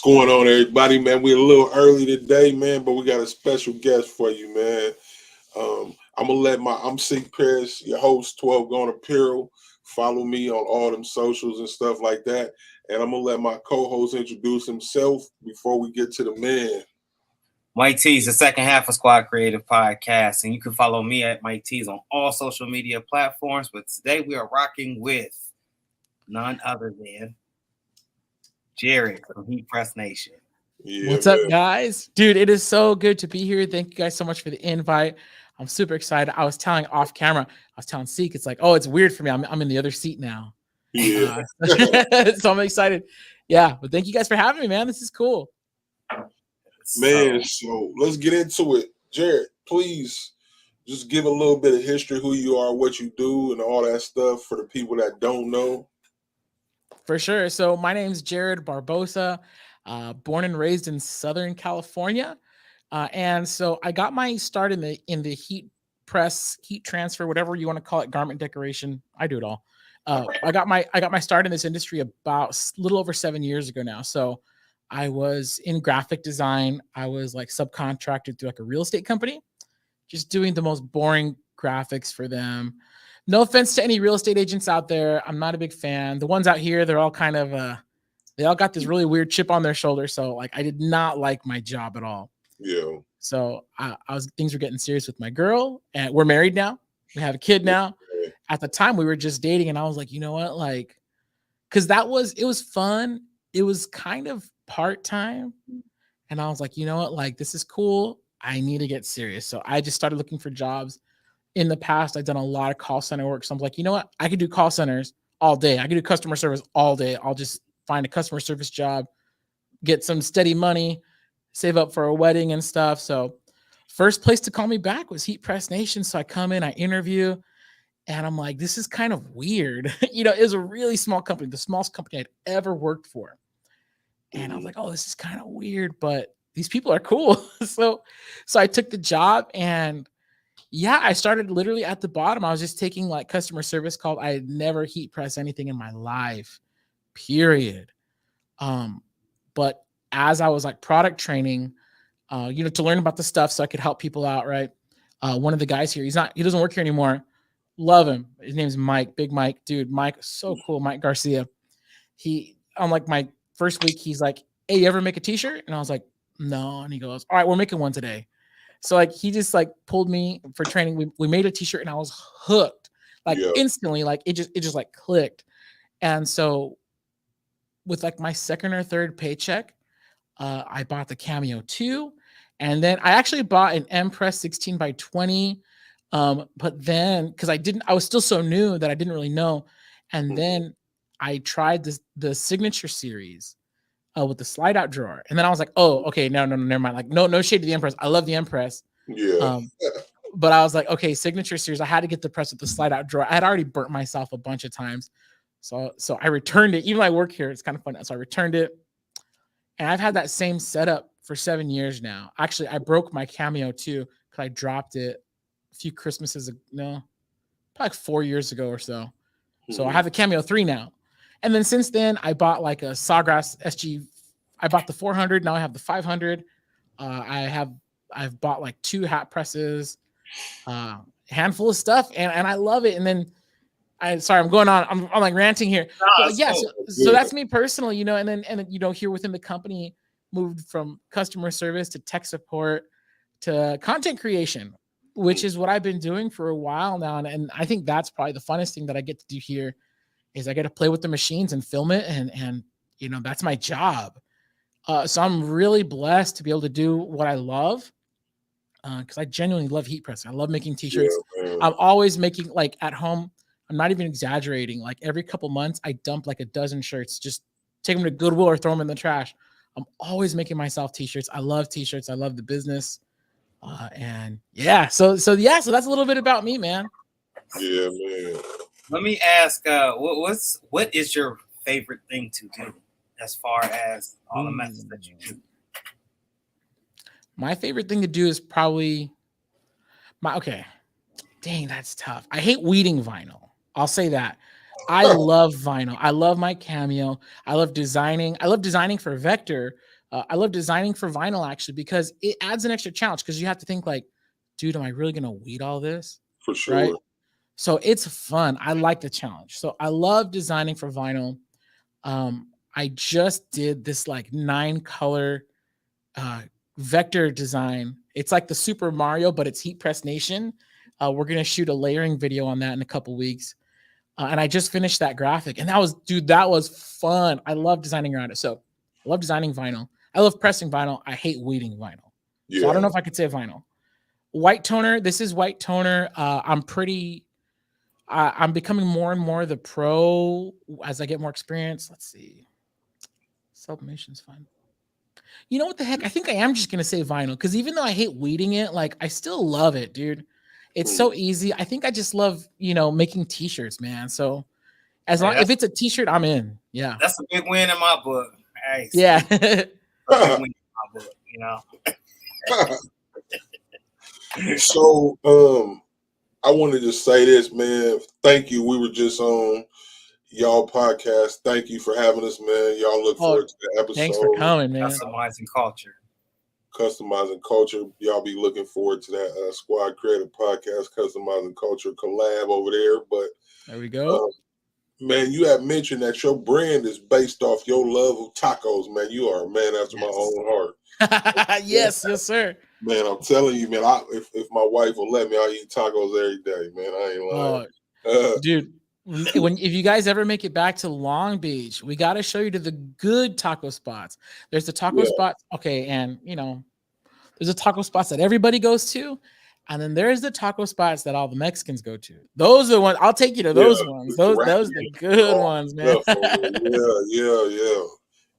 going on, everybody, man? We're a little early today, man, but we got a special guest for you, man. I'm Seak, Parris, your host, 12 Gone Apparel. Follow me on all them socials and stuff like that. And I'm gonna let my co-host introduce himself before we get to the man. Miketees, the second half of Squad Creative Podcast, and you can follow me at Miketees on all social media platforms. But today we are rocking with none other than Jared from Heatpress Nation. Yeah, What's up, guys? Dude, it is so good to be here. Thank you guys so much for the invite. I'm super excited. I was telling off camera, I was telling Seek, it's like, oh, it's weird for me. I'm in the other seat now. Yeah. So I'm excited. Yeah, but thank you guys for having me, man. This is cool. Man, so let's get into it. Jared, please just give a little bit of history, who you are, what you do, and all that stuff for the people that don't know. For sure. So my name's Jared Barbosa, born and raised in Southern California. And so I got my start in the heat press, heat transfer, whatever you want to call it, garment decoration. I do it all. I got my start in this industry about a little over 7 years ago now. So I was in graphic design. I was like subcontracted through like a real estate company, just doing the most boring graphics for them. No offense to any real estate agents out there. I'm not a big fan. The ones out here, they're all kind of, they all got this really weird chip on their shoulder. So like, I did not like my job at all. Yeah. So things were getting serious with my girl, and we're married now. We have a kid now. Yeah. At the time we were just dating, and I was like, you know what? Like, cause it was fun. It was kind of part-time. And I was like, you know what? Like, this is cool. I need to get serious. So I just started looking for jobs. In the past, I've done a lot of call center work. So I'm like, you know what? I could do call centers all day. I could do customer service all day. I'll just find a customer service job, get some steady money, save up for a wedding and stuff. So first place to call me back was Heatpress Nation. So I come in, I interview, and I'm like, this is kind of weird. It was a really small company, the smallest company I'd ever worked for. And I was like, oh, this is kind of weird, but these people are cool. So I took the job, and yeah, I started literally at the bottom. I was just taking like customer service calls. I had never heat pressed anything in my life, period. But as I was like product training, to learn about the stuff so I could help people out, right? One of the guys here, he doesn't work here anymore. Love him. His name's Mike, Big Mike, dude. Mike, so cool. Mike Garcia. On like my first week, he's like, hey, you ever make a t-shirt? And I was like, no. And he goes, all right, we're making one today. So like, he just like pulled me for training. We made a t-shirt, and I was hooked like instantly. Like it just like clicked. And so with like my second or third paycheck, I bought the Cameo 2. And then I actually bought an Heatpress 16 by 20. But then, because I was still so new that I didn't really know. And then I tried the signature series with the slide out drawer. And then I was like, oh, okay, no, never mind. Like, no shade to the Heatpress. I love the Heatpress. Yeah. But I was like, okay, signature series. I had to get the press with the slide out drawer. I had already burnt myself a bunch of times. So I returned it. Even though I work here, it's kind of fun. So I returned it. And I've had that same setup for 7 years now. Actually, I broke my Cameo too, because I dropped it a few Christmases ago. No, probably like 4 years ago or so. So I have the Cameo 3 now. And then since then, I bought like a Sawgrass SG. I bought the 400. Now I have the 500. I've bought like 2 hat presses, handful of stuff, and I love it. And then I'm going on. I'm like ranting here. So that's me personally, and then here within the company, moved from customer service to tech support to content creation, which is what I've been doing for a while now. And I think that's probably the funnest thing that I get to do here is I get to play with the machines and film it. And that's my job. So I'm really blessed to be able to do what I love. Because I genuinely love heat pressing. I love making t-shirts. Yeah, I'm always making, like, at home, I'm not even exaggerating. Like every couple months, I dump like a dozen shirts, just take them to Goodwill or throw them in the trash. I'm always making myself t-shirts. I love t-shirts. I love the business. So that's a little bit about me, man. Yeah, man. Let me ask, what is your favorite thing to do as far as all the methods that you do? My favorite thing to do is probably dang, that's tough. I hate weeding vinyl. I'll say that. I love vinyl. I love my cameo. I love designing. I love designing for vector. I love designing for vinyl actually because it adds an extra challenge because you have to think like, dude, am I really gonna weed all this? For Right. sure. So it's fun. I like the challenge. So I love designing for vinyl. I just did this like 9-color uh, vector design. It's like the Super Mario, but it's Heatpress Nation. We're gonna shoot a layering video on that in a couple weeks. And I just finished that graphic, and that was, dude, that was fun. I love designing around it. So I love designing vinyl. I love pressing vinyl. I hate weeding vinyl. So I don't Yeah. know if I could say vinyl. White toner. This is white toner. I'm becoming more and more the pro as I get more experience. Let's see. Sublimation's fun. You know what the heck? I think I am just gonna say vinyl because even though I hate weeding it, like I still love it, dude. It's Mm. so easy. I think I just love, making t-shirts, man. So as Hey, long if it's a t-shirt, I'm in. Yeah. that's a big win in my book. Hey, Yeah. a big win in my book. You know. So, I wanted to say this, man. Thank you. We were just on y'all podcast. Thank you for having us, man. Y'all look Oh, forward to the thanks for episode. coming, man. Customizing culture. Customizing Culture. Y'all be looking forward to that Squad Creative Podcast, Customizing Culture collab over there. But There we go. man, you have mentioned that your brand is based off your love of tacos, man. You are a man after my Yes. own heart. Yes, sir. Man, I'm telling you, man, if my wife will let me, I'll eat tacos every day, man. I ain't lying. Dude, if you guys ever make it back to Long Beach, we got to show you to the good taco spots. There's the taco Yeah. spots, okay, and there's the taco spots that everybody goes to, and then there's the taco spots that all the Mexicans go to. Those are the ones. I'll take you to those ones. Those are the good ones, man. Yeah.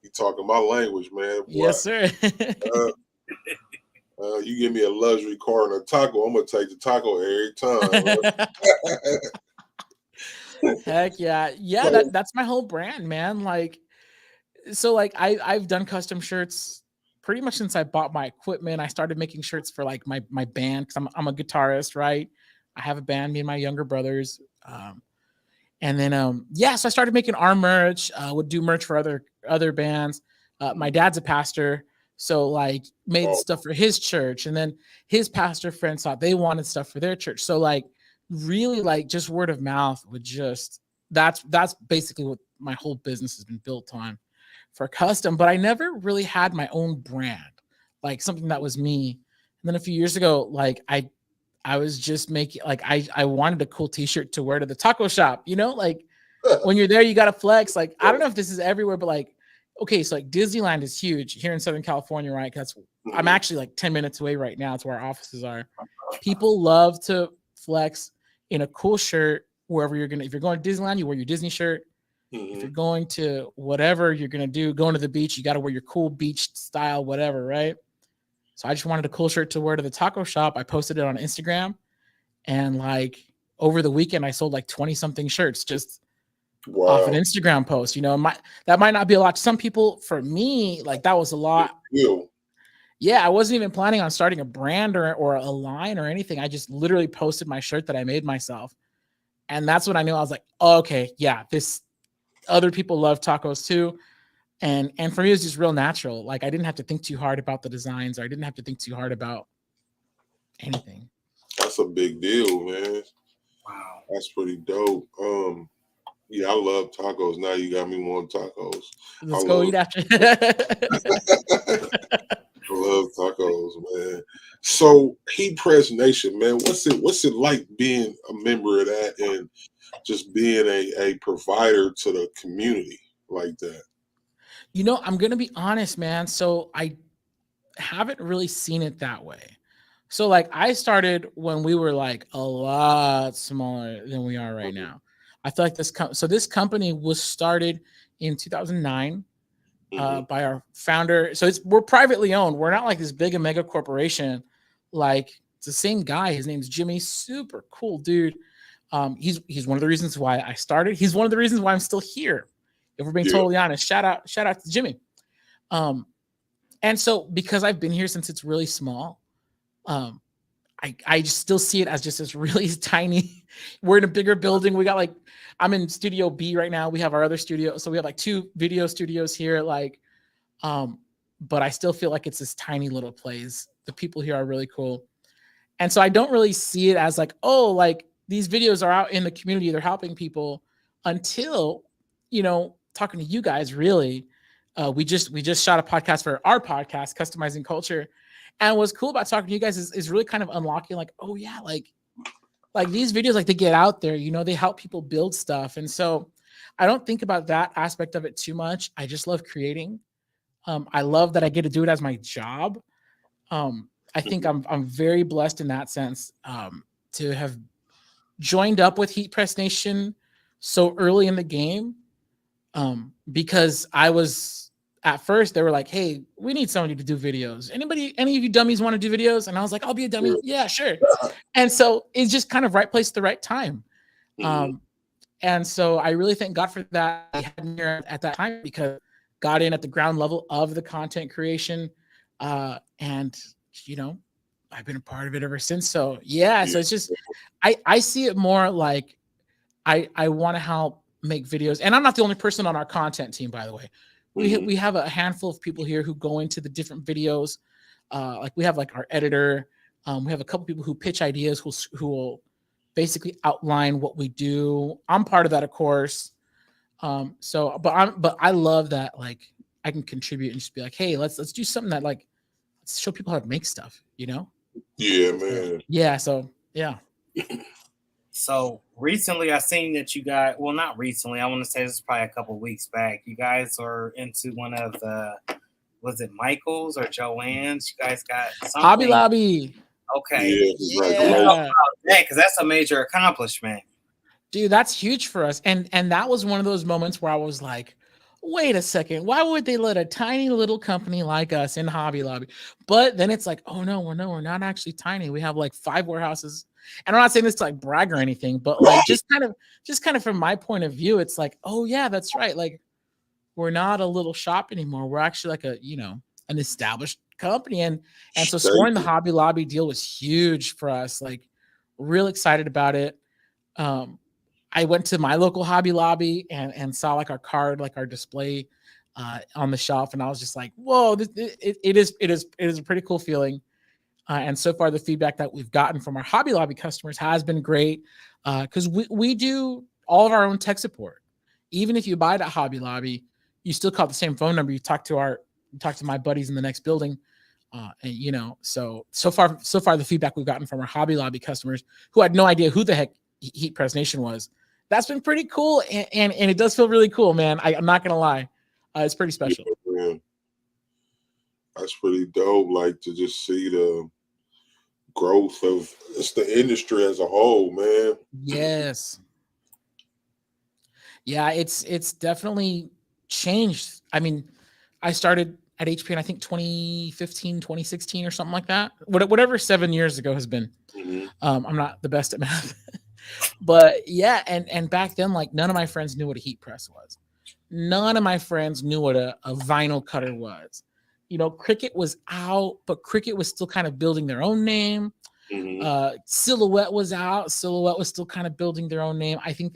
You talking my language, man. Boy. Yes, sir. You give me a luxury car and a taco, I'm gonna take the taco every time. Heck yeah. That's my whole brand, man. Like, so like I've done custom shirts pretty much since I bought my equipment. I started making shirts for like my band because I'm a guitarist, right? I have a band, me and my younger brothers. And then so I started making our merch, would do merch for other bands. My dad's a pastor, so like made stuff for his church, and then his pastor friends thought they wanted stuff for their church. So like really like just word of mouth would just that's basically what my whole business has been built on for custom, but I never really had my own brand, like something that was me. And then a few years ago, like I was just making like I wanted a cool t-shirt to wear to the taco shop, like when you're there, you gotta flex. Like, I don't know if this is everywhere, but like, okay, so like Disneyland is huge here in Southern California, right? That's I'm actually like 10 minutes away right now. It's where our offices are. People love to flex in a cool shirt wherever if you're going to Disneyland, you wear your Disney shirt. If you're going to whatever you're gonna do, going to the beach, you got to wear your cool beach style, whatever, right? So I just wanted a cool shirt to wear to the taco shop. I posted it on Instagram, and like over the weekend, I sold like 20 something shirts just off an Instagram post. That might not be a lot to some people. For me, like that was a lot. Yeah, I wasn't even planning on starting a brand or a line or anything. I just literally posted my shirt that I made myself, and that's when I knew I was like, oh, okay, yeah, this other people love tacos too. And for me, it was just real natural. Like I didn't have to think too hard about the designs, or I didn't have to think too hard about anything. That's a big deal, man. Wow. That's pretty dope. Yeah, I love tacos. Now you got me wanting tacos. Let's go eat after. I love tacos, man. So Heatpress Nation, man, what's it like being a member of that and just being a provider to the community like that? I'm gonna be honest, man. So I haven't really seen it that way. So like I started when we were like a lot smaller than we are right now. I feel like this company was started in 2009 by our founder. So we're privately owned. We're not like this big and mega corporation. Like it's the same guy. His name's Jimmy. Super cool dude. He's one of the reasons why I started. He's one of the reasons why I'm still here. If we're being totally honest, shout out to Jimmy. And so because I've been here since it's really small, I just still see it as just this really tiny. We're in a bigger building. We got like I'm in Studio B right now. We have our other studio, so we have like 2 video studios here. Like, but I still feel like it's this tiny little place. The people here are really cool, and so I don't really see it as like, oh, like these videos are out in the community, they're helping people. Until, talking to you guys, really, we just shot a podcast for our podcast, Customizing Culture, and what's cool about talking to you guys is really kind of unlocking, like, oh yeah, like these videos, like they get out there, they help people build stuff. And so I don't think about that aspect of it too much. I just love creating. I love that I get to do it as my job. I think I'm very blessed in that sense, to have joined up with Heatpress Nation so early in the game, because I was, at first they were like, hey, we need somebody to do videos. Any of you dummies want to do videos? And I was like, I'll be a dummy. Yeah, sure. And so it's just kind of right place at the right time. And so I really thank God for that. I had me here at that time because got in at the ground level of the content creation. And I've been a part of it ever since. So yeah, so it's just, I see it more like I want to help make videos. And I'm not the only person on our content team, by the way. We have a handful of people here who go into the different videos. Like we have like our editor. We have a couple people who pitch ideas, who will basically outline what we do. I'm part of that, of course. But I love that, like, I can contribute and just be like, hey, let's do something that, like, let's show people how to make stuff, Yeah, man. Yeah. So yeah. So recently I seen that you guys, well, not recently, I want to say this is probably a couple weeks back. You guys are into one of the, was it Michael's or Joanne's? You guys got something. Hobby Lobby. Okay. Yeah. Because that's a major accomplishment. Dude, that's huge for us. And that was one of those moments where I was like, wait a second, why would they let a tiny little company like us in Hobby Lobby? But then it's like, oh no, we're not actually tiny. We have like 5 warehouses. And I'm not saying this to like brag or anything, but like just kind of from my point of view, it's like, oh yeah, that's right. Like, we're not a little shop anymore. We're actually like an established company. And so scoring the Hobby Lobby deal was huge for us. Like, real excited about it. I went to my local Hobby Lobby and saw like our card, like our display on the shelf, and I was just like, whoa, it is a pretty cool feeling. And so far, the feedback that we've gotten from our Hobby Lobby customers has been great, because we do all of our own tech support. Even if you buy it at Hobby Lobby, you still call the same phone number. You talk to my buddies in the next building. And so far the feedback we've gotten from our Hobby Lobby customers who had no idea who the heck Heatpress Nation was, that's been pretty cool. And it does feel really cool, man. I'm not gonna lie. It's pretty special. Yeah, that's pretty dope. Like, to just see the growth of the industry as a whole, man. Yes. Yeah, it's definitely changed. I mean, I started at HP in, I think, 2015, 2016 or something like that. Whatever 7 years ago has been. I'm not the best at math. But yeah, and back then, like, none of my friends knew what a heat press was. None of my friends knew what a vinyl cutter was. Cricut was out, but Cricut was still kind of building their own name. Silhouette was out. Silhouette was still kind of building their own name. I think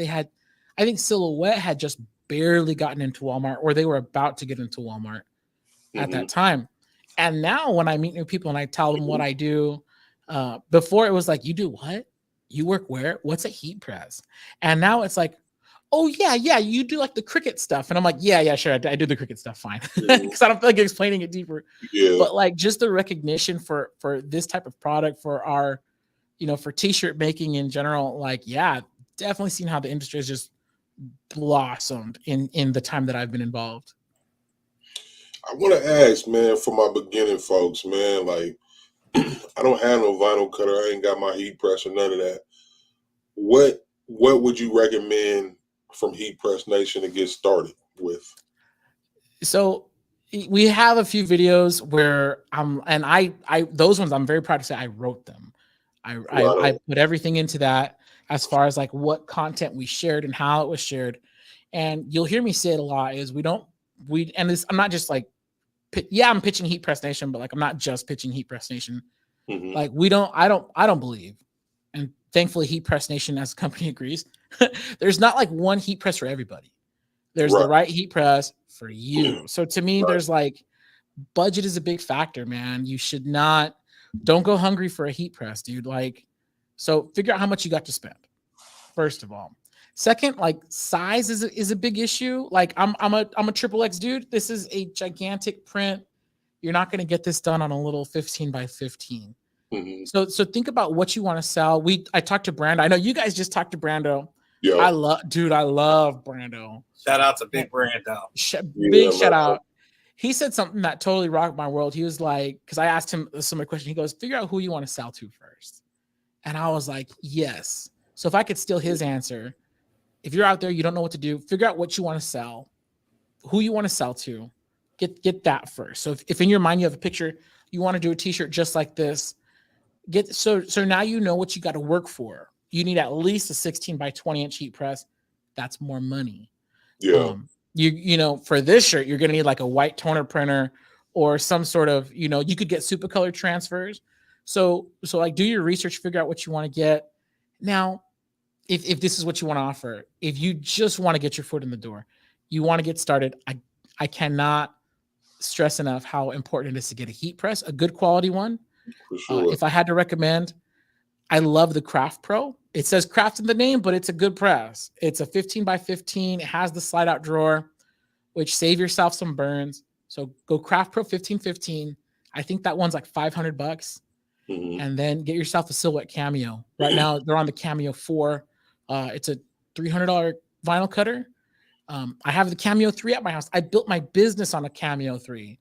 Silhouette had just barely gotten into Walmart, or they were about to get into Walmart at that time. And now when I meet new people and I tell them what I do, before it was like, you do what? You work where? What's a heat press? And now it's like, oh yeah, you do like the Cricut stuff. And I'm like, yeah, sure, I do the Cricut stuff, fine. Because I don't feel like explaining it deeper. But like, just the recognition for this type of product, for our, for t-shirt making in general, like, yeah, definitely seen how the industry has just blossomed in the time that I've been involved. I want to ask, man, for my beginning folks, man, like, I don't have no vinyl cutter. I ain't got my heat press or none of that. What would you recommend from Heatpress Nation to get started with? So we have a few videos where those ones I'm very proud to say I wrote them. I put everything into that, as far as like what content we shared and how it was shared. And you'll hear me say it a lot is I'm not just like, I'm pitching Heatpress Nation, but like, I'm not just pitching Heatpress Nation. Like, I don't believe, and thankfully Heatpress Nation as a company agrees, there's not like one heat press for everybody. There's the right heat press for you. So to me, there's like budget is a big factor, man. You should not, don't go hungry for a heat press, dude. Like, so figure out how much you got to spend, first of all. Second, like size is a big issue. Like I'm a triple X dude. This is a gigantic print. You're not going to get this done on a little 15 by 15. Mm-hmm. So think about what you want to sell. I talked to Brando. I know you guys just talked to Brando. Yeah. I love Brando. Shout out to Big Brando. Big shout out. He said something that totally rocked my world. He was like, because I asked him some question. He goes, figure out who you want to sell to first. And I was like, yes. So if I could steal his answer, if you're out there, you don't know what to do, figure out what you want to sell, who you want to sell to, get that first. So if in your mind you have a picture, you want to do a t-shirt just like this, so now you know what you got to work for. You need at least a 16 by 20 inch heat press. That's more money. Yeah. You know, for this shirt, you're going to need like a white toner printer or some sort of, you know, you could get super color transfers. So like do your research, figure out what you want to get. Now, if this is what you want to offer, if you just want to get your foot in the door, you want to get started, I cannot stress enough how important it is to get a heat press, a good quality one. For sure. If I had to recommend, I love the Craft Pro. It says craft in the name, but it's a good press. It's a 15 by 15. It has the slide out drawer, which save yourself some burns. So go Craft Pro 1515. I think that one's like $500. Mm-hmm. And then get yourself a Silhouette Cameo. Right now they're on the Cameo 4. It's a $300 vinyl cutter. I have the Cameo 3 at my house. I built my business on a Cameo 3.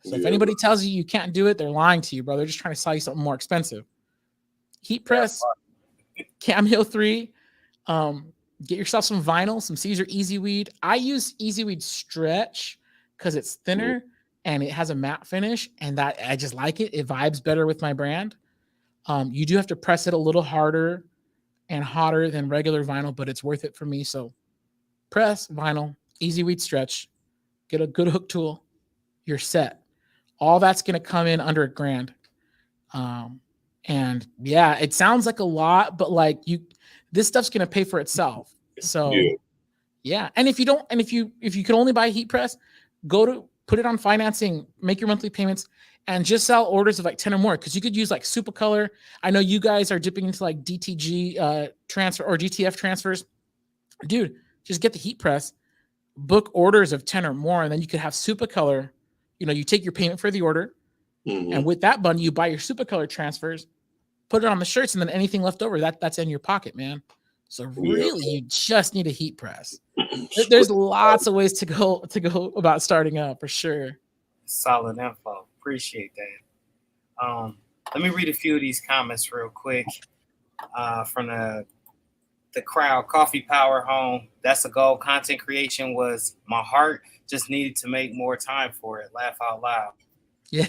So if anybody tells you can't do it, they're lying to you, bro. They're just trying to sell you something more expensive. Heat press, Cameo 3. Get yourself some vinyl, some Caesar Easy Weed. I use Easy Weed Stretch because it's thinner and it has a matte finish, and that I just like it. It vibes better with my brand. You do have to press it a little harder and hotter than regular vinyl, but it's worth it for me. So press, vinyl, Easy Weed Stretch, get a good hook tool, you're set. All that's going to come in under $1,000. And yeah, it sounds like a lot, but like this stuff's going to pay for itself. So yeah. And if you can only buy a heat press, put it on financing, make your monthly payments, and just sell orders of like 10 or more. Cause you could use like super color. I know you guys are dipping into like DTG transfer or GTF transfers. Dude, just get the heat press, book orders of 10 or more. And then you could have super color. You know, you take your payment for the order. Mm-hmm. And with that bundle, you buy your super color transfers, put it on the shirts, and then anything left over, that's in your pocket, man. So really, you just need a heat press. There's lots of ways to go about starting up for sure. Solid info. Appreciate that. Let me read a few of these comments real quick from the crowd. Coffee Power Home. That's a goal. Content creation was my heart. Just needed to make more time for it. Laugh out loud. Yeah.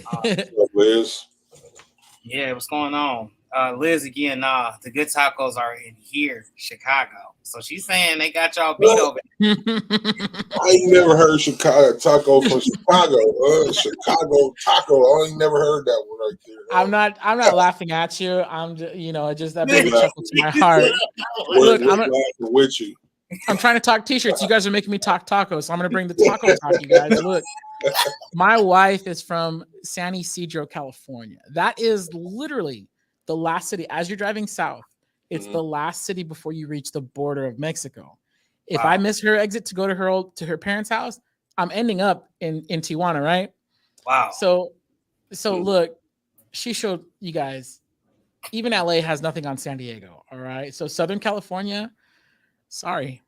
Liz. Yeah, what's going on? Liz again, the good tacos are in here, Chicago. So she's saying they got y'all beat over there. I ain't never heard Chicago taco from Chicago. Chicago taco. I ain't never heard that one right there. I'm not laughing at you. I'm just, just that baby chuckle to my heart. Look, I'm with you. I'm trying to talk t-shirts. You guys are making me talk tacos, so I'm gonna bring the taco talk, you guys. Look, my wife is from San Ysidro, California. That is literally the last city as you're driving south. It's the last city before you reach the border of Mexico. If I miss her exit to go to her parents' house, I'm ending up in Tijuana, right? Wow. So look, she showed you guys, even LA has nothing on San Diego. All right. So Southern California, sorry,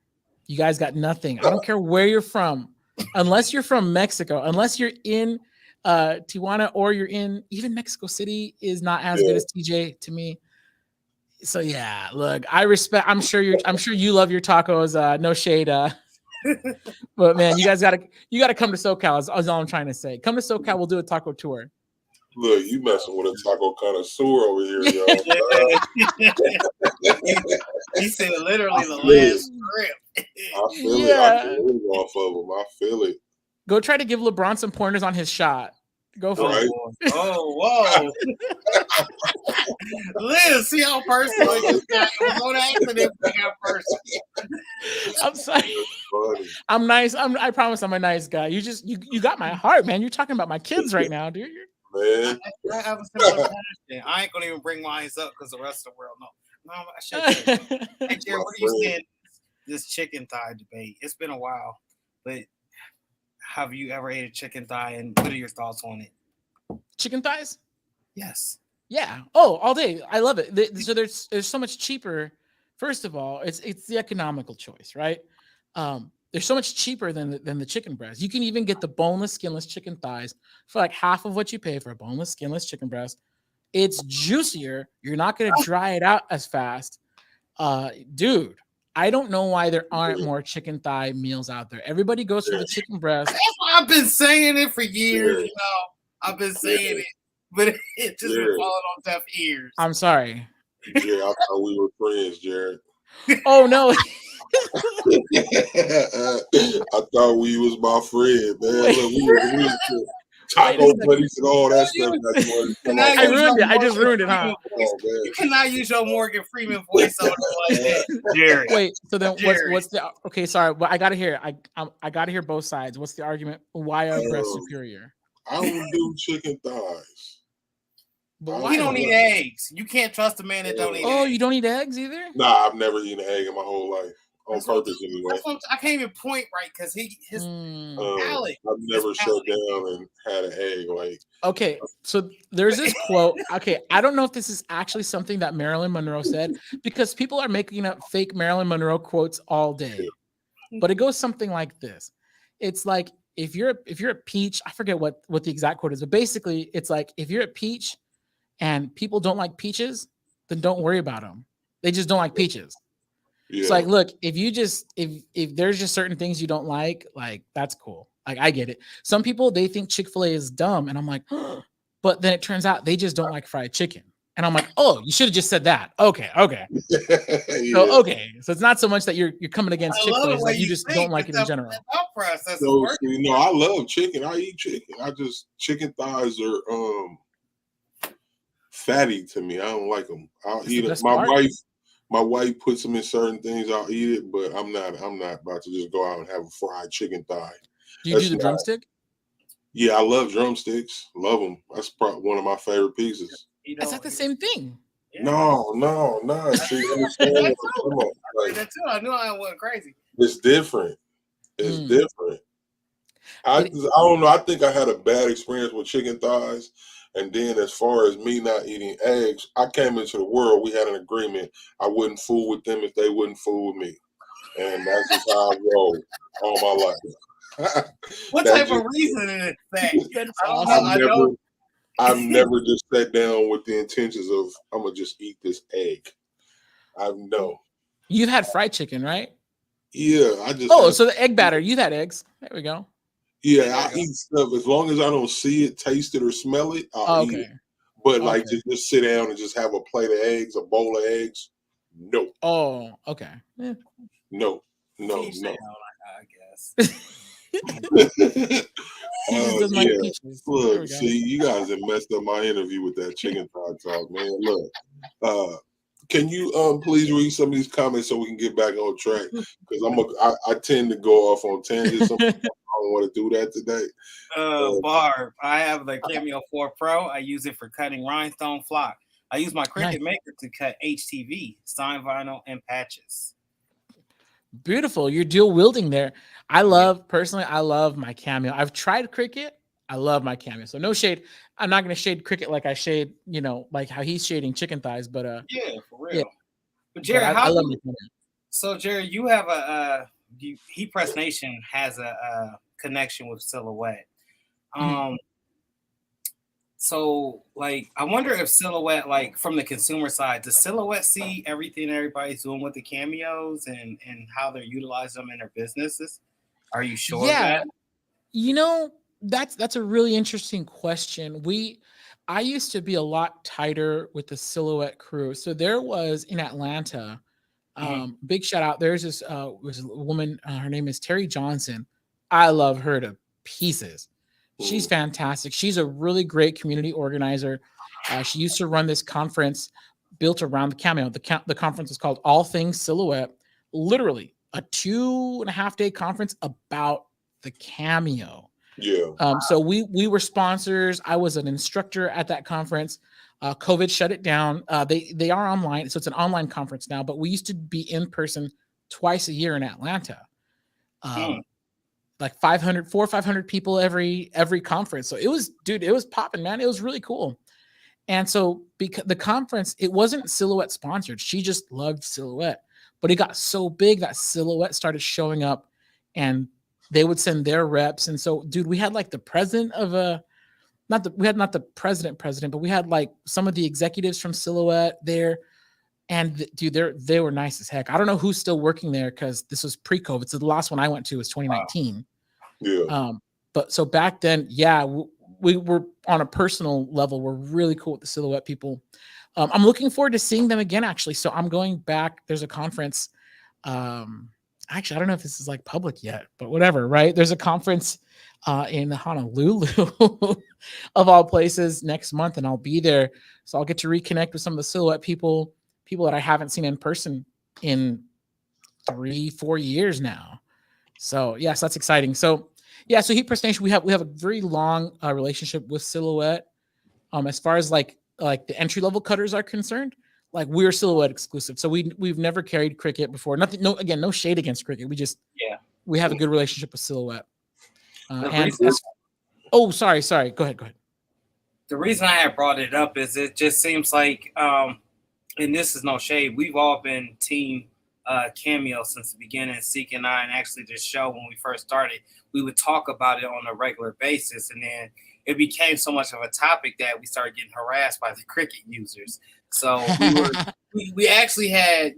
you guys got nothing. I don't care where you're from, unless you're from Mexico, unless you're in Tijuana or you're in even Mexico City is not as good as TJ to me. So yeah, look, I respect. I'm sure you love your tacos. No shade. But man, you guys gotta come to SoCal. Is all I'm trying to say. Come to SoCal. We'll do a taco tour. Look, you messing with a taco connoisseur over here, y'all. He said literally the last script. I feel it. I can live off of him. I feel it. Go try to give LeBron some pointers on his shot. Go for Right. it. Oh, whoa. Liz, see how personal it got. It was on accident. We got personal. I'm sorry. Funny. I'm nice. I promise I'm a nice guy. You got my heart, man. You're talking about my kids right now, dude. Man. I have a similar passion. I ain't gonna even bring mine up because the rest of the world know. No, I should. Hey, Jared, what are you saying? This chicken thigh debate. It's been a while, but have you ever ate a chicken thigh? And what are your thoughts on it? Chicken thighs? Yes. Yeah. Oh, all day. I love it. So there's so much cheaper. First of all, it's the economical choice, right? They're so much cheaper than the chicken breast. You can even get the boneless, skinless chicken thighs for like half of what you pay for a boneless, skinless chicken breast. It's juicier. You're not going to dry it out as fast. Dude, I don't know why there aren't more chicken thigh meals out there. Everybody goes for the chicken breast. That's why I've been saying it for years. You know, I've been saying it, but it just been falling on deaf ears. I'm sorry. Yeah, I thought we were friends, Jared. Oh no. I thought we was my friend, man. Look, we was taco buddies and all that stuff. I ruined it. I just ruined it, huh? Oh, you cannot use your Morgan Freeman voice on it like that, Jared. Wait, so then what's the okay? Sorry, but I gotta hear. I gotta hear both sides. What's the argument? Why are breasts superior? I don't do chicken thighs. But why? You don't eat eggs. You can't trust a man that don't eat eggs. Oh, you don't eat eggs either? Nah, I've never eaten an egg in my whole life. On purpose, anyway. I can't even point right because his palate. I've never shut down and had an egg. Like, okay, so there's this quote. Okay, I don't know if this is actually something that Marilyn Monroe said because people are making up fake Marilyn Monroe quotes all day, but it goes something like this. It's like if you're a peach, I forget what the exact quote is, but basically it's like if you're a peach and people don't like peaches, then don't worry about them. They just don't like peaches. Yeah. It's like, look, if there's just certain things you don't like that's cool. Like I get it. Some people, they think Chick-fil-A is dumb, and I'm like, oh, but then it turns out they just don't like fried chicken. And I'm like, oh, you should have just said that. Okay. Yeah. So it's not so much that you're coming against Chick-fil-A, it's like you just don't like it in general. So, I love chicken. I eat chicken. Chicken thighs are fatty to me. I don't like them. I'll eat it. My wife puts them in certain things. I'll eat it, but I'm not about to just go out and have a fried chicken thigh. Do you do the drumstick? Yeah, I love drumsticks. Love them. That's probably one of my favorite pieces. It's like the same thing. Yeah. No. See, I knew I went crazy. It's different. It's different. I don't know. I think I had a bad experience with chicken thighs. And then as far as me not eating eggs, I came into the world. We had an agreement. I wouldn't fool with them if they wouldn't fool with me. And that's just how I roll all my life. What type of reasoning is that? I've never just sat down with the intentions of I'm gonna just eat this egg. You've had fried chicken, right? Yeah, so the egg batter. You've had eggs. There we go. Yeah, I eat stuff as long as I don't see it, taste it, or smell it. I'll eat it. But just sit down and just have a plate of eggs, a bowl of eggs. No. Oh, okay. Yeah. No. I guess. Look, see, you guys have messed up my interview with that chicken thigh talk, man. Look, can you please read some of these comments so we can get back on track? Because I tend to go off on tangents. I don't want to do that today. Barb, I have the Cameo 4 Pro. I use it for cutting rhinestone flock. I use my Cricut Maker to cut HTV, sign vinyl, and patches. Beautiful. You're dual wielding there. I love my Cameo. I've tried Cricut. I love my Cameo. So no shade. I'm not going to shade Cricut like I shade, like how he's shading chicken thighs. But yeah, for real. Yeah. But Jared, I love my Cameo. So Jared, you have Heatpress Nation has a connection with Silhouette. So like I wonder if Silhouette, like from the consumer side, does Silhouette see everything everybody's doing with the cameos and how they're utilizing them in their businesses? Are you sure of that? That's a really interesting question. I used to be a lot tighter with the Silhouette crew. So there was in Atlanta, big shout out. There's this was a woman, her name is Terry Johnson. I love her to pieces. She's fantastic. She's a really great community organizer. She used to run this conference built around the cameo. The conference is called All Things Silhouette. Literally a 2.5 day conference about the cameo. Yeah. So we were sponsors. I was an instructor at that conference. COVID shut it down. They are online, so it's an online conference now. But we used to be in person twice a year in Atlanta. Like 400 or 500 people every conference. So it was popping, man. It was really cool. And so because the conference, it wasn't Silhouette sponsored. She just loved Silhouette, but it got so big that Silhouette started showing up, and they would send their reps. And so, dude, we had like the president of not the president, but we had like some of the executives from Silhouette there. And dude, they were nice as heck. I don't know who's still working there because this was pre-COVID. So the last one I went to was 2019. Yeah. But so back then, yeah, we were on a personal level. We're really cool with the Silhouette people. I'm looking forward to seeing them again, actually. So I'm going back. There's a conference. Actually, I don't know if this is like public yet, but whatever, right? There's a conference in Honolulu of all places next month, and I'll be there. So I'll get to reconnect with some of the Silhouette people that I haven't seen in person in 3-4 years now. So yes, that's exciting. So yeah, so Heatpress Nation, we have a very long relationship with Silhouette. As far as like the entry level cutters are concerned, like we're Silhouette exclusive. So we've never carried Cricut before. No shade against Cricut. We have a good relationship with Silhouette. Sorry. Go ahead. The reason I had brought it up is it just seems like, and this is no shade, we've all been team Cameo since the beginning. Seak and I, and actually this show when we first started, we would talk about it on a regular basis, and then it became so much of a topic that we started getting harassed by the Cricut users. So we actually had,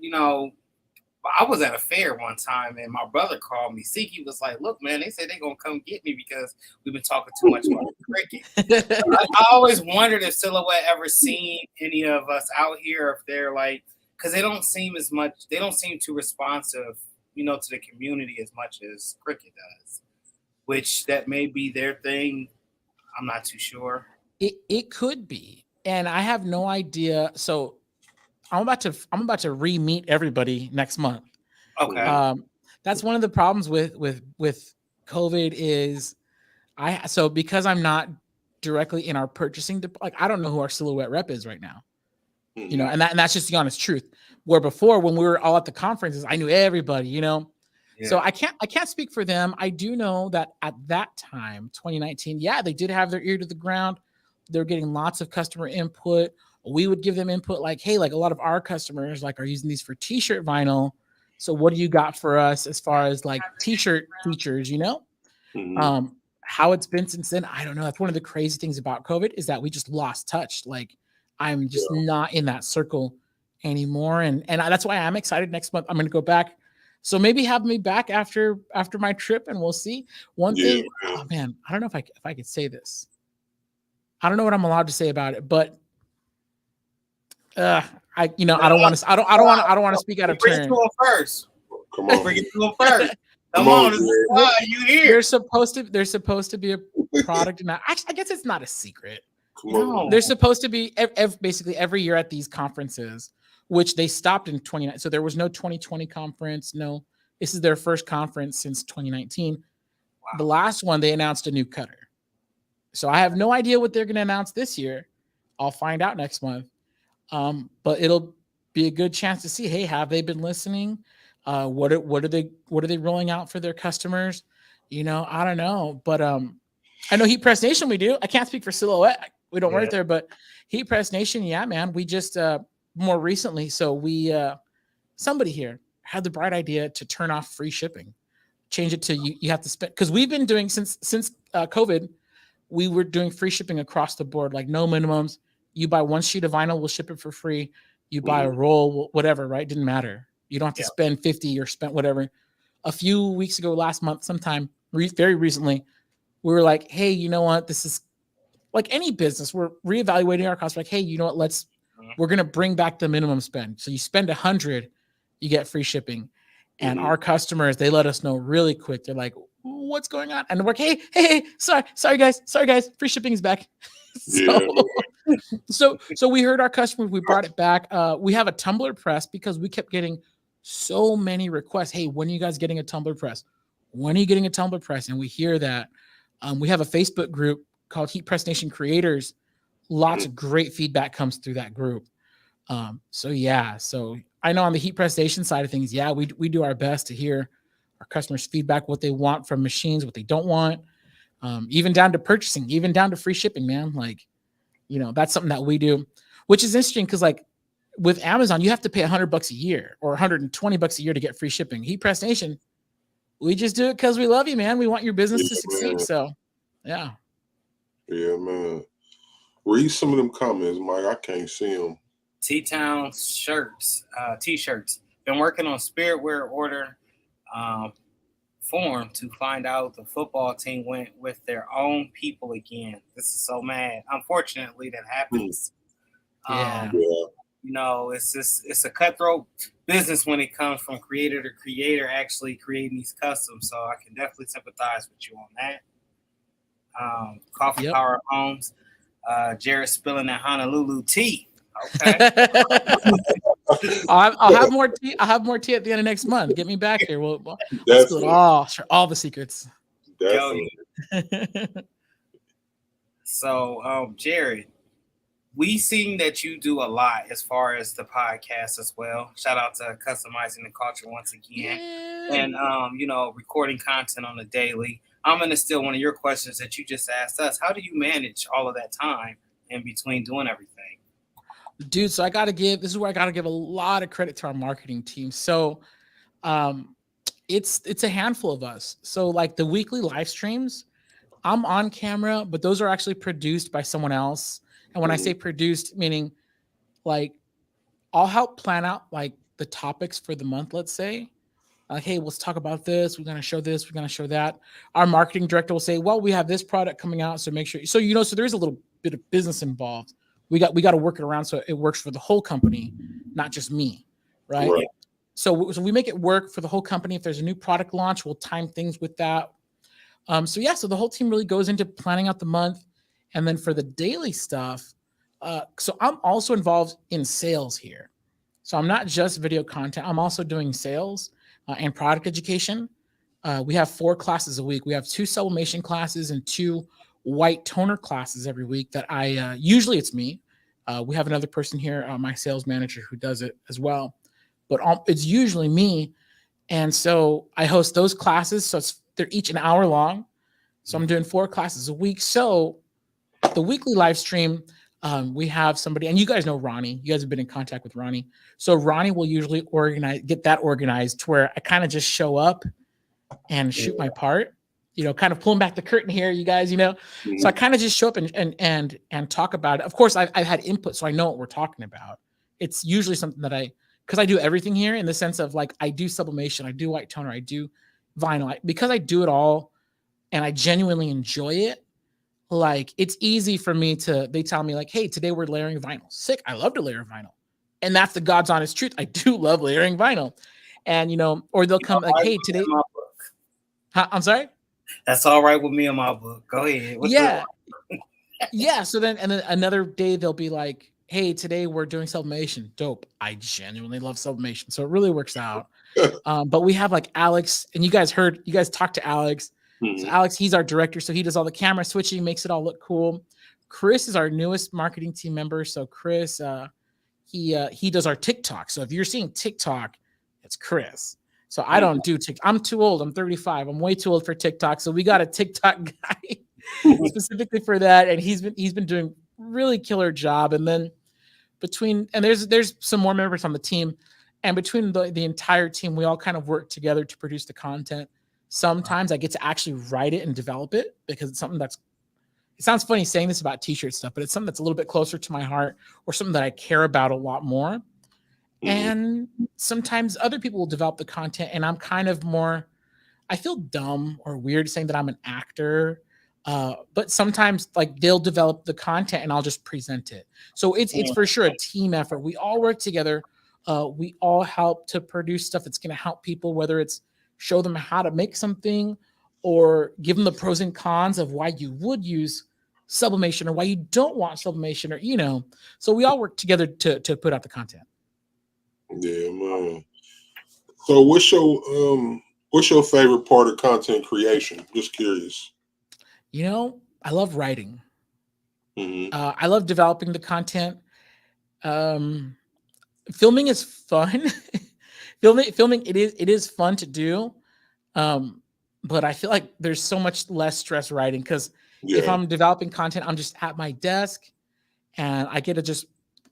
I was at a fair one time and my brother called me. Seek, he was like, look, man, they said they're going to come get me because we've been talking too much about Cricut. I always wondered if Silhouette ever seen any of us out here, if they're like, because they don't seem too responsive, to the community as much as Cricut does, which that may be their thing. I'm not too sure. It could be. And I have no idea. So I'm about to re-meet everybody next month. Okay. That's one of the problems with COVID is because I'm not directly in our purchasing, I don't know who our Silhouette rep is right now. Mm-hmm. And that's just the honest truth. Where before, when we were all at the conferences, I knew everybody, Yeah. So I can't speak for them. I do know that at that time, 2019, they did have their ear to the ground. They're getting lots of customer input. We would give them input like, hey, like a lot of our customers are using these for t-shirt vinyl. So what do you got for us as far as like t-shirt features, Mm-hmm. How it's been since then, I don't know. That's one of the crazy things about COVID is that we just lost touch. Like I'm just not in that circle anymore. And that's why I'm excited. Next month, I'm going to go back. So maybe have me back after my trip and we'll see. One thing, oh man, I don't know if I could say this. I don't know what I'm allowed to say about it, but I don't want to speak out of turn. Bring it to him first. Come on. Bring it to him first. Come on. This is why you here. There's supposed to be a product, and I guess it's not a secret. Come on. There's supposed to be basically every year at these conferences, which they stopped in 2019. So there was no 2020 conference. No, this is their first conference since 2019. Wow. The last one, they announced a new cutter. So I have no idea what they're going to announce this year. I'll find out next month. But it'll be a good chance to see, hey, have they been listening? What are they rolling out for their customers? I don't know. But I know Heatpress Nation we do. I can't speak for Silhouette. We don't work there, but Heatpress Nation, yeah, man. We just more recently, so we somebody here had the bright idea to turn off free shipping. Change it to you have to spend, because we've been doing since COVID, we were doing free shipping across the board, like no minimums. You buy one sheet of vinyl, we'll ship it for free. You buy a roll, whatever, right? Didn't matter. You don't have to spend 50 or spend whatever. A few weeks ago, last month, sometime, very recently, we were like, hey, you know what? This is like any business. We're reevaluating our costs. Like, hey, you know what? We're going to bring back the minimum spend. So you spend 100, you get free shipping. And our customers, they let us know really quick. They're like, what's going on? And we're like, hey, sorry guys, free shipping is back. Yeah. So we heard our customers, we brought it back. We have a tumbler press because we kept getting so many requests. Hey, when are you guys getting a tumbler press? When are you getting a tumbler press? And we hear that. We have a Facebook group called Heatpress Nation Creators. Lots of great feedback comes through that group. So I know on the Heatpress Nation side of things, we do our best to hear our customers' feedback, what they want from machines, what they don't want, even down to purchasing, even down to free shipping, man. Like, that's something that we do, which is interesting because like with Amazon, you have to pay $100 a year or $120 a year to get free shipping. Heatpress Nation, we just do it because we love you, man. We want your business to succeed. Man. So, yeah. Yeah, man. Read some of them comments, Mike. I can't see them. T-Town shirts, T-shirts. Been working on spirit wear order form to find out the football team went with their own people again. This is so mad. Unfortunately, that happens. Yeah. It's a cutthroat business when it comes from creator to creator actually creating these customs. So I can definitely sympathize with you on that. Coffee Power Homes. Jared spilling that Honolulu tea. Okay. I'll have more tea. I'll have more tea at the end of next month. Get me back here. We'll spill it all the secrets. Definitely. So, Jared, we seen that you do a lot as far as the podcast as well. Shout out to Customizing the Culture once again, and recording content on the daily. I'm going to steal one of your questions that you just asked us. How do you manage all of that time in between doing everything? Dude, so this is where I got to give a lot of credit to our marketing team. So it's a handful of us. So like the weekly live streams, I'm on camera, but those are actually produced by someone else. And when I say produced, meaning like I'll help plan out like the topics for the month, let's say. Hey, let's talk about this. We're going to show this. We're going to show that. Our marketing director will say, well, we have this product coming out. So make sure. So, so there's a little bit of business involved. We got to work it around so it works for the whole company, not just me. Right. So we make it work for the whole company. If there's a new product launch, we'll time things with that. So the whole team really goes into planning out the month. And then for the daily stuff, so I'm also involved in sales here. So I'm not just video content. I'm also doing sales and product education. We have 4 classes a week. We have 2 sublimation classes and 2 white toner classes every week that I usually it's me. We have another person here, my sales manager, who does it as well. But it's usually me. And so I host those classes. So they're each an hour long. So I'm doing 4 classes a week. So the weekly live stream, we have somebody, and you guys know Ronnie. You guys have been in contact with Ronnie. So Ronnie will usually get that organized to where I kind of just show up and shoot my part, kind of pulling back the curtain here, you guys, So I kind of just show up and talk about it. Of course, I've had input, so I know what we're talking about. It's usually something that because I do everything here in the sense of like, I do sublimation, I do white toner, I do vinyl. Because I do it all and I genuinely enjoy it, like it's easy for me they tell me like, hey, today we're layering vinyl. Sick. I love to layer vinyl. And that's the God's honest truth. I do love layering vinyl. And, or they'll come like, hey, today. I'm sorry? That's all right with me in my book. Go ahead. Yeah. So then another day they'll be like, hey, today we're doing sublimation. Dope. I genuinely love sublimation. So it really works out. But we have like Alex, and you guys talked to Alex. So Alex, he's our director. So he does all the camera switching, makes it all look cool. Chris is our newest marketing team member. So Chris, he does our TikTok. So if you're seeing TikTok, it's Chris. So I don't do TikTok. I'm too old. I'm 35. I'm way too old for TikTok. So we got a TikTok guy specifically for that. And he's been doing really killer job. And then there's some more members on the team, and between the entire team, we all kind of work together to produce the content. Sometimes I get to actually write it and develop it because it's something it sounds funny saying this about t-shirt stuff, but it's something that's a little bit closer to my heart or something that I care about a lot more. And sometimes other people will develop the content, and I'm kind of more, I feel dumb or weird saying that I'm an actor. But sometimes like they'll develop the content and I'll just present it. So it's for sure a team effort. We all work together. We all help to produce stuff that's going to help people, whether it's show them how to make something, or give them the pros and cons of why you would use sublimation or why you don't want sublimation, or so we all work together to put out the content. Yeah, man. So what's your favorite part of content creation? Just curious. I love writing. Mm-hmm. I love developing the content. Filming is fun. filming it is fun to do. But I feel like there's so much less stress writing, because if I'm developing content, I'm just at my desk and I get to just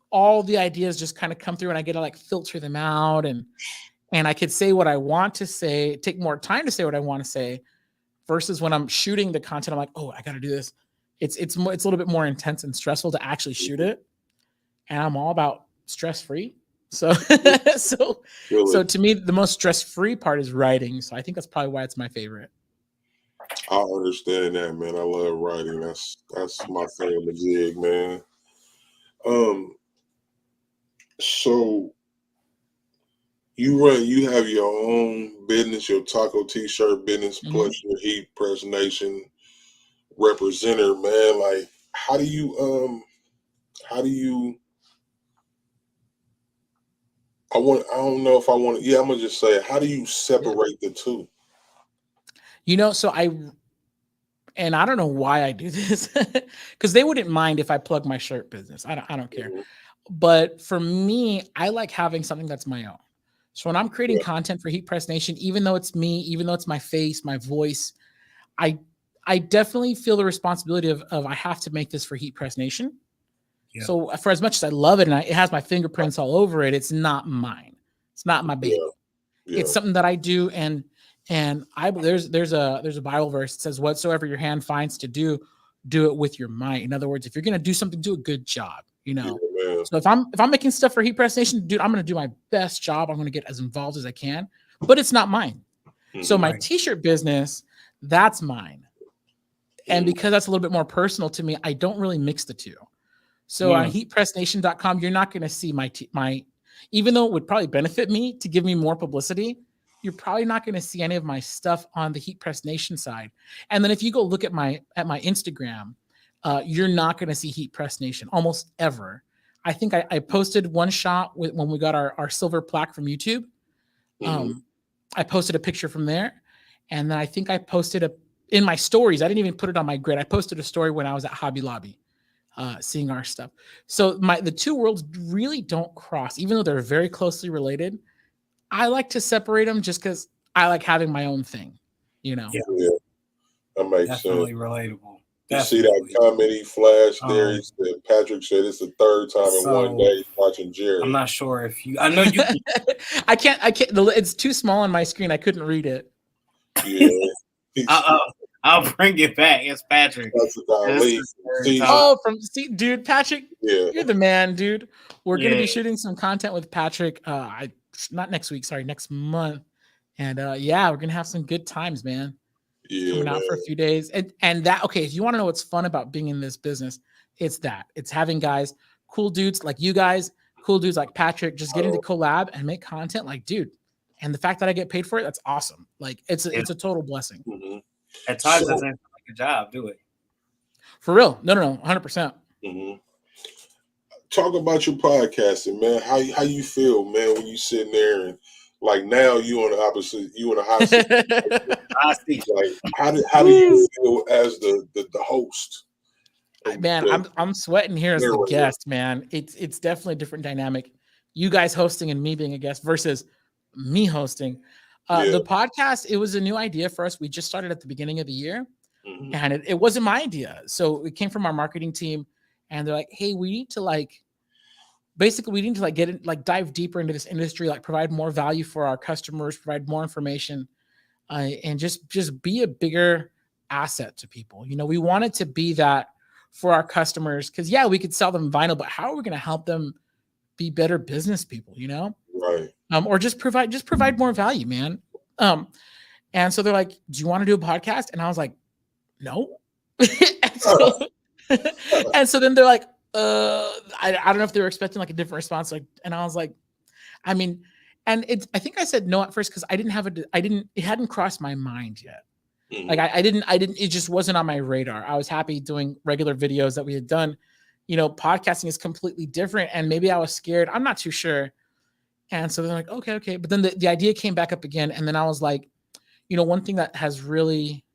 all the ideas just kind of come through, and I get to like filter them out, and I could say what I want to say, take more time to say what I want to say, versus when I'm shooting the content, I'm like, oh, I got to do this. It's a little bit more intense and stressful to actually shoot it, and I'm all about stress-free. So so to me, the most stress-free part is writing. So I think that's probably why it's my favorite. I understand that, man. I love writing. That's my favorite gig, man. So you have your own business, your taco t-shirt business, plus your Heatpress Nation representative, man. Like, how do you I don't know if I want to. Yeah, I'm gonna just say, how do you separate the two? So I don't know why I do this, because they wouldn't mind if I plug my shirt business. I don't care. Mm-hmm. But for me, I like having something that's my own. So when I'm creating content for Heatpress Nation, even though it's me, even though it's my face, my voice, I definitely feel the responsibility of I have to make this for Heatpress Nation. Yeah. So for as much as I love it and it has my fingerprints all over it, it's not mine. It's not my baby. Yeah. It's something that I do, and there's a Bible verse that says, "Whatsoever your hand finds to do, do it with your might." In other words, if you're gonna do something, do a good job. Yeah, so if I'm making stuff for Heatpress Nation, dude, I'm gonna do my best job. I'm gonna get as involved as I can, but it's not mine. Mm-hmm. So my t-shirt business, that's mine. And because that's a little bit more personal to me, I don't really mix the two. So on heatpressnation.com, you're not going to see my, even though it would probably benefit me to give me more publicity, you're probably not going to see any of my stuff on the Heatpress Nation side. And then if you go look at my Instagram, you're not going to see Heatpress Nation almost ever. I think I posted one shot when we got our silver plaque from YouTube. I posted a picture from there. And then I think I posted in my stories. I didn't even put it on my grid. I posted a story when I was at Hobby Lobby, seeing our stuff. So the two worlds really don't cross, even though they're very closely related. I like to separate them just because I like having my own thing, Yeah, that makes definitely sense. Relatable. You see that comment he flashed there? He said, Patrick said it's the third time in one day watching Jared. I'm not sure if you. I know you. I can't. It's too small on my screen. I couldn't read it. Yeah. I'll bring it back. It's Patrick. Dude, Patrick. Yeah, you're the man, dude. We're gonna be shooting some content with Patrick. Not next week. Sorry, next month. And we're gonna have some good times, man. Coming out for a few days, and that. Okay, if you want to know what's fun about being in this business, it's having guys, cool dudes like you guys, cool dudes like Patrick, just getting to collab and make content. Like, dude, and the fact that I get paid for it, that's awesome. Like, it's a total blessing. Mm-hmm. At times, it doesn't like a job, do it? For real? No, 100%. Mm-hmm. Talk about your podcasting, man. How you feel, man, when you sitting there and like now you on the opposite, you in the hot seat. Like, how do you feel as the host? Man, I'm sweating here as the guest, man. It's definitely a different dynamic. You guys hosting and me being a guest versus me hosting. The podcast, it was a new idea for us. We just started at the beginning of the year, and it wasn't my idea. So it came from our marketing team, and they're like, "Hey, we need to get in, dive deeper into this industry, provide more value for our customers, provide more information, and just be a bigger asset to people. We wanted to be that for our customers, because we could sell them vinyl, but how are we going to help them be better business people? Right. Or just provide more value, man. And so they're like, "Do you want to do a podcast?" And I was like, "No." and so then they're like, I don't know if they were expecting a different response. And I was like, I mean, and I think I said no at first because it hadn't crossed my mind yet. Like I didn't, it just wasn't on my radar. I was happy doing regular videos that we had done. Podcasting is completely different. And maybe I was scared. I'm not too sure. And so they're like, okay. But then the idea came back up again. And then I was like, one thing that has really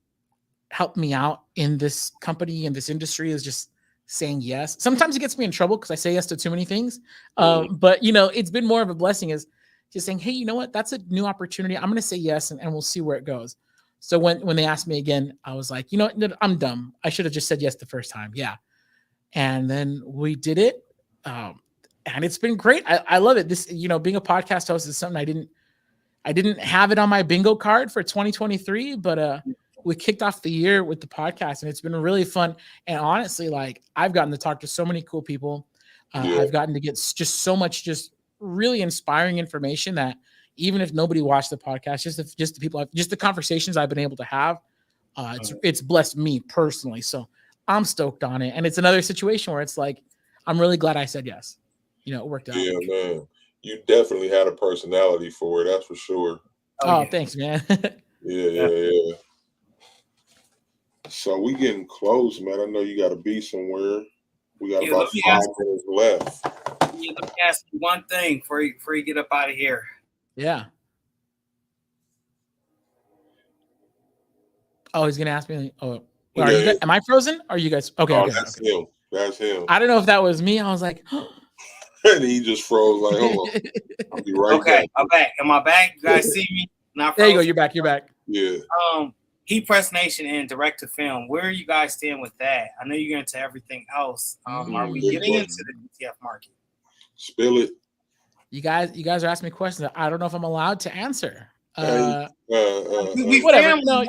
helped me out in this company, in this industry, is just saying yes. Sometimes it gets me in trouble because I say yes to too many things. But it's been more of a blessing, is just saying, hey, you know what? That's a new opportunity. I'm going to say yes, and we'll see where it goes. So when they asked me again, I was like, I'm dumb. I should have just said yes the first time. Yeah. And then we did it. And it's been great. I love it. This, being a podcast host is something I didn't have it on my bingo card for 2023, but we kicked off the year with the podcast, and it's been really fun. And honestly, like, I've gotten to talk to so many cool people. I've gotten to get just so much, just really inspiring information that even if nobody watched the podcast, just the people, just the conversations I've been able to have, it's blessed me personally. So I'm stoked on it. And it's another situation where it's like, I'm really glad I said yes. It worked out. Yeah, man. You definitely had a personality for it. That's for sure. Oh, thanks, man. Yeah. So we getting close, man. I know you got to be somewhere. We got about 5 minutes left. Let me ask you one thing before you get up out of here. Yeah. Oh, he's gonna ask me. Oh, am I frozen? Or are you guys? Okay. Oh, okay. Him. That's him. I don't know if that was me. I was like, and he just froze. Like, hold on. I'll be right back. I'm back. Am I back? You guys see me? Not there you go. You're back. Yeah. Heatpress Nation and direct to film. Where are you guys stand with that? I know you're into everything else. Are we getting into the DTF market? Spill it. You guys are asking me questions that I don't know if I'm allowed to answer. We family now.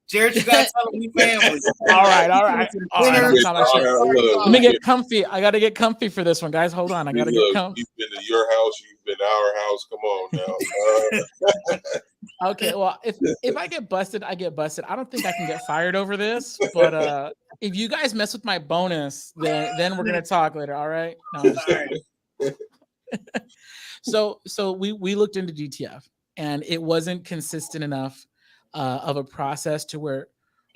Jared, you gotta tell them we family. All right. Let me get comfy. I gotta get comfy for this one, guys. Hold on. I gotta get comfy. You've been to your house, you've been to our house. Come on now. Okay, well, if I get busted, I get busted. I don't think I can get fired over this, but if you guys mess with my bonus, then we're gonna talk later. All right? No, So we looked into DTF, and it wasn't consistent enough of a process to where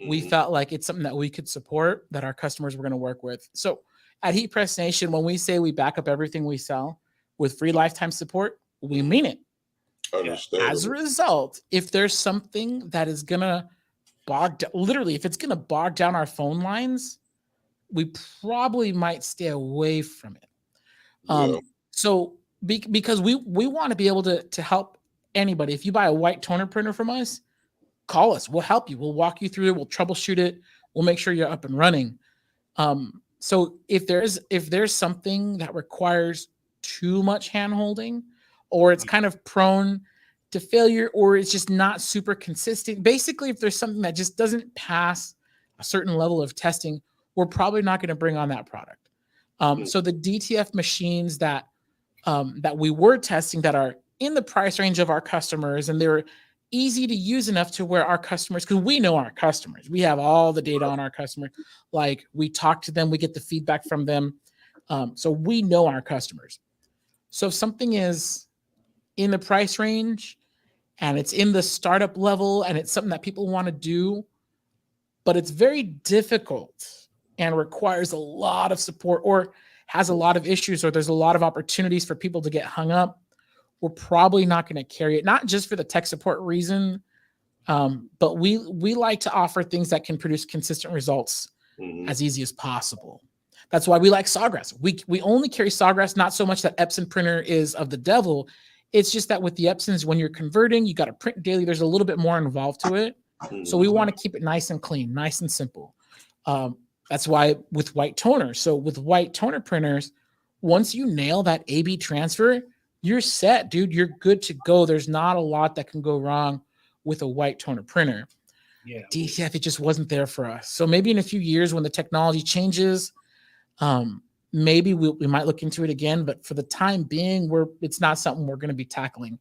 we felt like it's something that we could support, that our customers were going to work with. So at Heatpress Nation, when we say we back up everything we sell with free lifetime support, we mean it. As a result, if there's something that is going to if it's going to bog down our phone lines, we probably might stay away from it. So because we want to be able to help anybody. If you buy a white toner printer from us, call us. We'll help you. We'll walk you through it. We'll troubleshoot it. We'll make sure you're up and running. So if there's something that requires too much hand holding, or it's kind of prone to failure, or it's just not super consistent, basically, if there's something that just doesn't pass a certain level of testing, we're probably not going to bring on that product. So the DTF machines that we were testing, that are in the price range of our customers, and they're easy to use enough to where our customers, because we know our customers, we have all the data on our customers. Like, we talk to them, we get the feedback from them. So we know our customers. So if something is in the price range and it's in the startup level and it's something that people want to do, but it's very difficult and requires a lot of support, or has a lot of issues, or there's a lot of opportunities for people to get hung up, we're probably not going to carry it, not just for the tech support reason, but we like to offer things that can produce consistent results as easy as possible. That's why we like Sawgrass. We only carry Sawgrass, not so much that Epson printer is of the devil. It's just that with the Epsons, when you're converting, you got to print daily. There's a little bit more involved to it. So we want to keep it nice and clean, nice and simple. That's why with white toner. So with white toner printers, once you nail that A/B transfer, you're set, dude. You're good to go. There's not a lot that can go wrong with a white toner printer. Yeah. DTF, it just wasn't there for us. So maybe in a few years when the technology changes, maybe we might look into it again. But for the time being, it's not something we're going to be tackling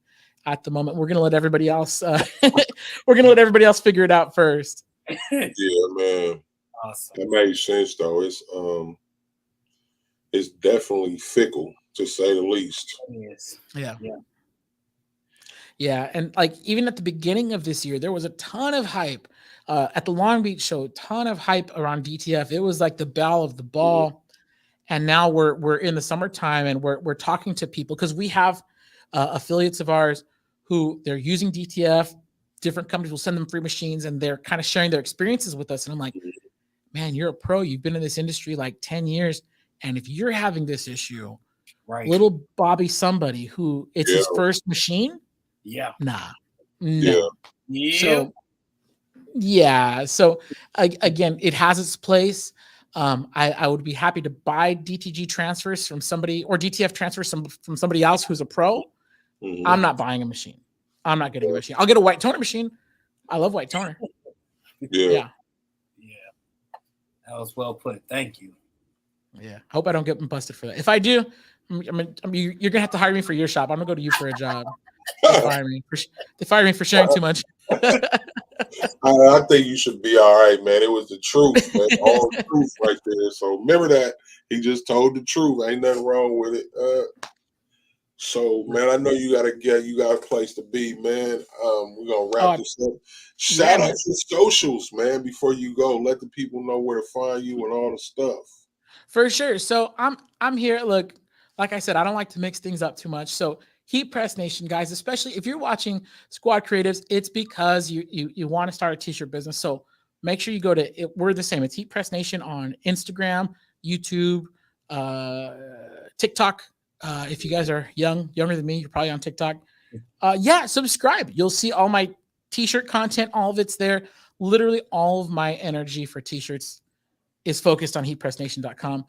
at the moment. We're going to let everybody else. Figure it out first. Yeah, man. Awesome. That makes sense, though. It's definitely fickle, to say the least. Yes. Yeah. And like, even at the beginning of this year, there was a ton of hype at the Long Beach show, ton of hype around DTF. It was like the belle of the ball. And now we're in the summertime and we're talking to people because we have affiliates of ours who they're using DTF. Different companies will send them free machines and they're kind of sharing their experiences with us. And I'm like, man, you're a pro. You've been in this industry like 10 years. And if you're having this issue, Right. little Bobby somebody who it's his first machine. Yeah. Nah. No. Yeah. So yeah. So again, it has its place. I would be happy to buy DTG transfers from somebody or DTF transfers from somebody else who's a pro. I'm not buying a machine. I'm not getting a machine. I'll get a white toner machine. I love white toner. Yeah. That was well put. Thank you. Yeah. I hope I don't get busted for that. If I do, you're gonna have to hire me for your shop. I'm gonna go to you for a job. They fire me for sharing too much. I think you should be all right, man. It was the truth, man. All the truth right there. So remember that. He just told the truth. Ain't nothing wrong with it. So, man, I know you got a place to be, man. We're going to wrap this up. Shout out to socials, man, before you go. Let the people know where to find you and all the stuff. For sure. So I'm here. Look, like I said, I don't like to mix things up too much. So Heatpress Nation, guys, especially if you're watching Squad Creatives, it's because you want to start a t-shirt business. So make sure you go to it. We're the same. It's Heatpress Nation on Instagram, YouTube, TikTok. If you guys are younger than me, you're probably on TikTok. Subscribe. You'll see all my t-shirt content. All of it's there. Literally all of my energy for t-shirts is focused on heatpressnation.com.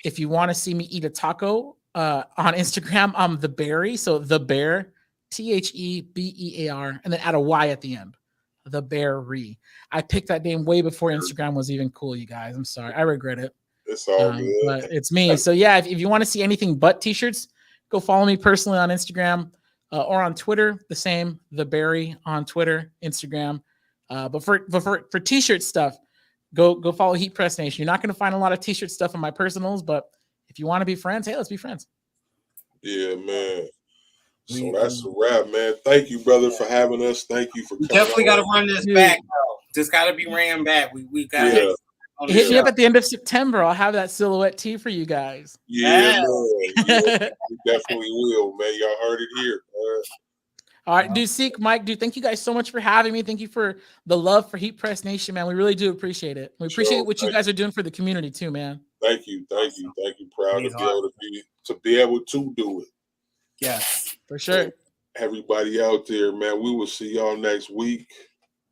If you want to see me eat a taco on Instagram, I'm the Berry. So the Bear, TheBear, and then add a Y at the end. The Berry. I picked that name way before Instagram was even cool, you guys. I'm sorry. I regret it. It's all good. But it's me. So yeah, if you want to see anything but t-shirts, go follow me personally on Instagram or on Twitter. The same, the Berry on Twitter, Instagram. But for t-shirt stuff, go follow Heatpress Nation. You're not going to find a lot of t-shirt stuff on my personals, but if you want to be friends, hey, let's be friends. Yeah, man. So that's a wrap, man. Thank you, brother, for having us. Thank you for coming. Definitely got to run this back, though. Just got to be ran back. We got to. Hit me up at the end of September. I'll have that silhouette tee for you guys. Yeah, man. Yeah, we definitely will, man. Y'all heard it here. All right, dude, Seek, Mike, dude, thank you guys so much for having me. Thank you for the love for Heatpress Nation, man. We really do appreciate it. We appreciate what you guys are doing for the community too, man. Thank you. Proud to be able to do it. Yes, for sure. Everybody out there, man, we will see y'all next week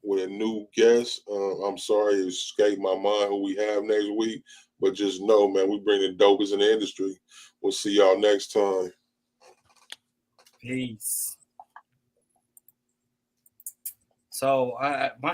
with a new guest. I'm sorry it escaped my mind who we have next week, but just know, man, we bring the dopest in the industry. We'll see y'all next time. Peace. So my